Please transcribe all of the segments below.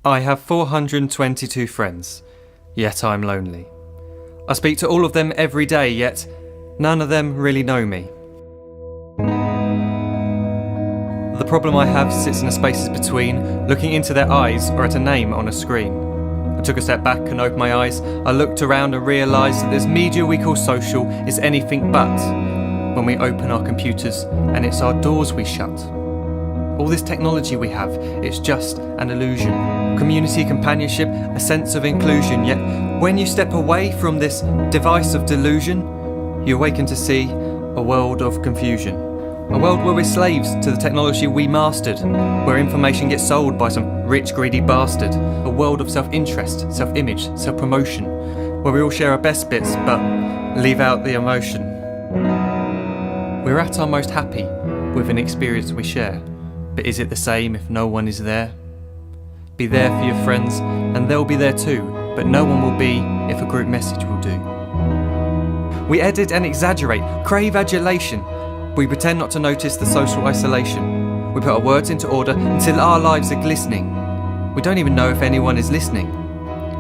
I have 422 friends, yet I'm lonely. I speak to all of them every day, yet none of them really know me. The problem I have sits in the spaces between looking into their eyes or at a name on a screen. I took a step back and opened my eyes. I looked around and realised that this media we call social is anything but when we open our computers and it's our doors we shut. All this technology we have, it's just an illusion. Community, companionship, a sense of inclusion. Yet when you step away from this device of delusion, you awaken to see a world of confusion. A world where we're slaves to the technology we mastered, where information gets sold by some rich, greedy bastard. A world of self-interest, self-image, self-promotion, where we all share our best bits but leave out the emotion. We're at our most happy with an experience we share. But is it the same if no one is there? Be there for your friends and they'll be there too, but no one will be if a group message will do. We edit and exaggerate, crave adulation. We pretend not to notice the social isolation. We put our words into order until our lives are glistening. We don't even know if anyone is listening.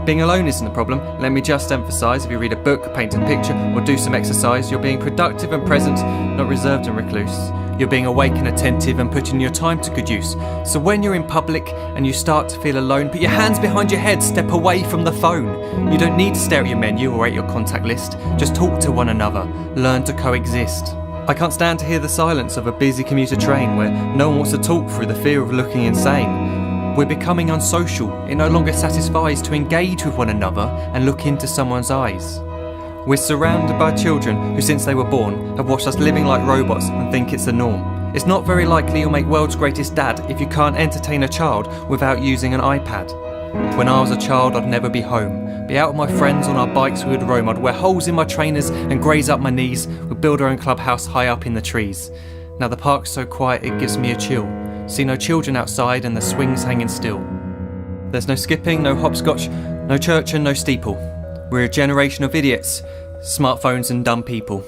Being alone isn't the problem. Let me just emphasise, if you read a book, paint a picture or do some exercise, you're being productive and present, not reserved and recluse. You're being awake and attentive and putting your time to good use. So when you're in public and you start to feel alone, put your hands behind your head, step away from the phone. You don't need to stare at your menu or at your contact list. Just talk to one another, learn to coexist. I can't stand to hear the silence of a busy commuter train where no one wants to talk through the fear of looking insane. We're becoming unsocial. It no longer satisfies to engage with one another and look into someone's eyes. We're surrounded by children who, since they were born, have watched us living like robots and think it's the norm. It's not very likely you'll make world's greatest dad if you can't entertain a child without using an iPad. When I was a child, I'd never be home. Be out with my friends on our bikes we would roam. I'd wear holes in my trainers and graze up my knees. We'd build our own clubhouse high up in the trees. Now the park's so quiet it gives me a chill. See no children outside and the swings hanging still. There's no skipping, no hopscotch, no church and no steeple. We're a generation of idiots, smartphones and dumb people.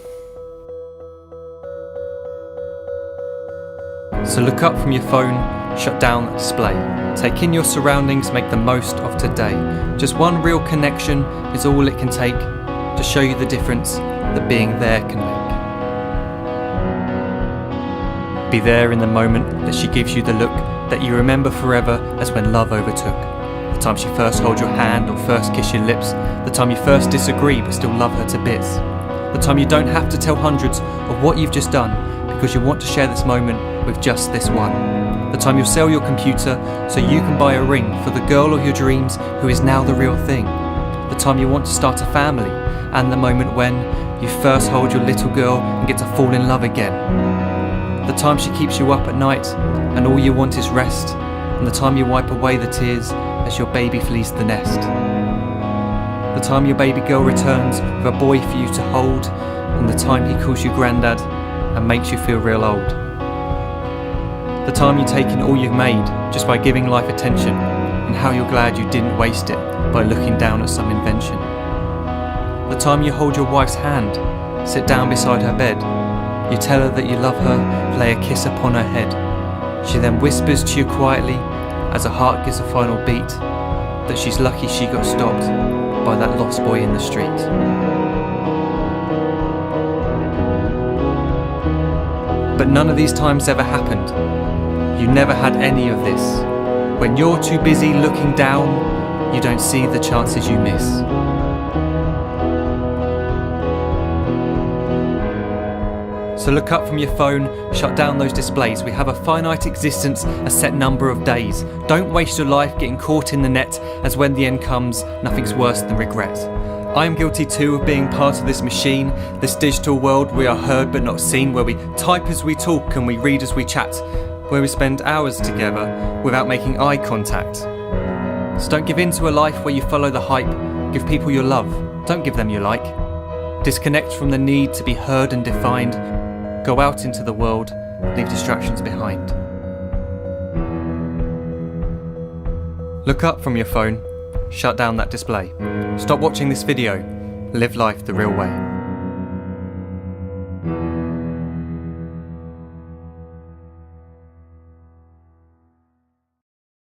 So look up from your phone, shut down that display. Take in your surroundings, make the most of today. Just one real connection is all it can take to show you the difference that being there can make. Be there in the moment that she gives you the look that you remember forever as when love overtook. The time she first holds your hand or first kiss your lips. The time you first disagree but still love her to bits. The time you don't have to tell hundreds of what you've just done because you want to share this moment with just this one. The time you'll sell your computer so you can buy a ring for the girl of your dreams who is now the real thing. The time you want to start a family and the moment when you first hold your little girl and get to fall in love again. The time she keeps you up at night and all you want is rest. And the time you wipe away the tears as your baby flees the nest. The time your baby girl returns with a boy for you to hold, and the time he calls you granddad and makes you feel real old. The time you take in all you've made just by giving life attention, and how you're glad you didn't waste it by looking down at some invention. The time you hold your wife's hand, sit down beside her bed, you tell her that you love her, lay a kiss upon her head. She then whispers to you quietly, as her heart gives a final beat, that she's lucky she got stopped by that lost boy in the street. But none of these times ever happened. You never had any of this. When you're too busy looking down, you don't see the chances you miss. So look up from your phone, shut down those displays. We have a finite existence, a set number of days. Don't waste your life getting caught in the net, as when the end comes, nothing's worse than regret. I am guilty too of being part of this machine, this digital world we are heard but not seen, where we type as we talk and we read as we chat, where we spend hours together without making eye contact. So don't give in to a life where you follow the hype. Give people your love, don't give them your like. Disconnect from the need to be heard and defined. Go out into the world, leave distractions behind. Look up from your phone, shut down that display. Stop watching this video, live life the real way.